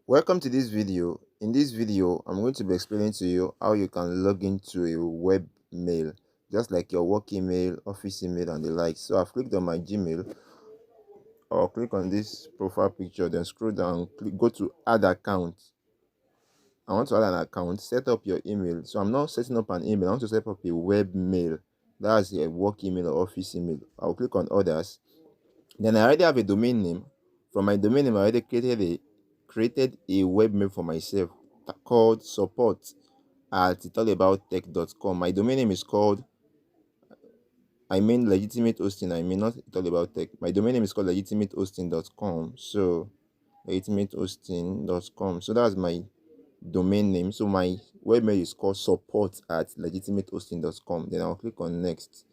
Welcome to this video. In this video, I'm going to be explaining to you how you can log into a web mail, just like your work email, office email, and the like. So I've clicked on my Gmail, or click on this profile picture, then scroll down, go to add account. I want to add an account, set up your email. So I'm not setting up an email, I want to set up a web mail. That's a work email or office email. I'll click on others. Then I already have a domain name. From my domain name, I already created a webmail for myself called support@itallabout.tech.com. My domain name is called legitimate hosting. Not itallabout.tech. My domain name is called legitimatehosting.com. So legitimatehosting.com. So that's my domain name. So my webmail is called support@legitimatehosting.com. Then I'll click on next.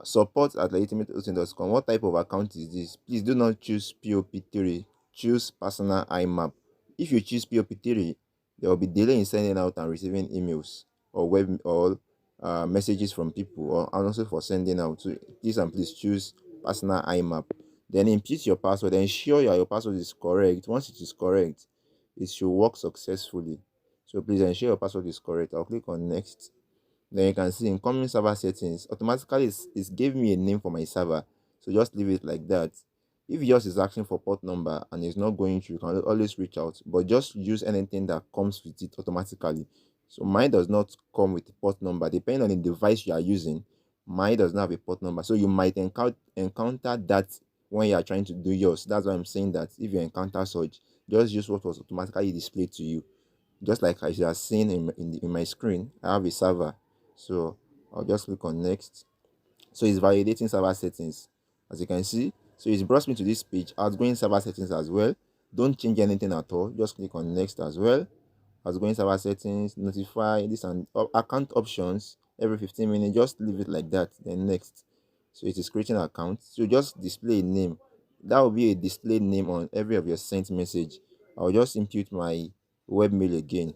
Support@legitimatehosting.com. What type of account is this? Please do not choose POP3. Choose personal IMAP. If you choose POP3, there will be delay in sending out and receiving emails or web or messages from people, or also for sending out. So please choose personal IMAP. Then input your password. Ensure your password is correct. Once it is correct, it should work successfully. So please ensure your password is correct. I'll click on next. Then you can see incoming server settings. Automatically it's gave me a name for my server, so just leave it like that. If yours is asking for port number and it's not going through, you can always reach out, but just use anything that comes with it automatically. So mine does not come with a port number. Depending on the device you are using, mine does not have a port number, so you might encounter that when you are trying to do yours. That's why I'm saying that if you encounter such, just use what was automatically displayed to you. Just like as you are seeing in my screen, I have a server. So I'll just click on next. So it's validating server settings, as you can see. So it's brought me to this page, outgoing server settings as well. Don't change anything at all, just click on next as well. Outgoing server settings, notify this, and account options every 15 minutes. Just leave it like that, then next. So it is creating an account. So just display a name. That will be a display name on every of your sent message. I'll just input my webmail again.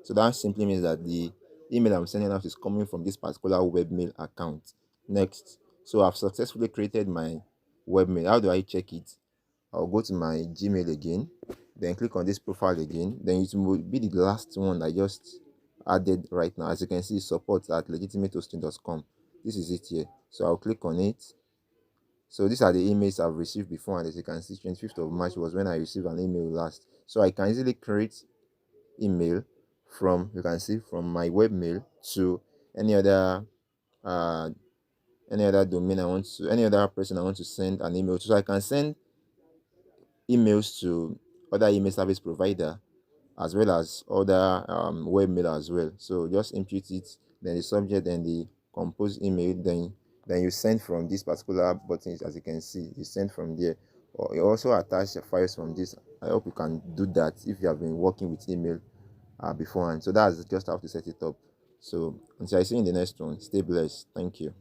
So that simply means that the email I'm sending out is coming from this particular webmail account. Next. So I've successfully created my webmail. How do I check it? I'll go to my Gmail again, then click on this profile again. Then it will be the last one I just added right now. As you can see, support@legitimatehosting.com. This is it here. So I'll click on it. So these are the emails I've received before, and as you can see, 25th of March was when I received an email last. So I can easily create email from, you can see, from my webmail to any other uh domain I want to, any other person I want to send an email to. So I can send emails to other email service provider as well as other webmail as well. So just input it, then the subject and the compose email, then you send from this particular button. As you can see, you send from there, or you also attach the files from this. I hope you can do that if you have been working with email beforehand. So that's just how to set it up. So until I see you in the next one, stay blessed. Thank you.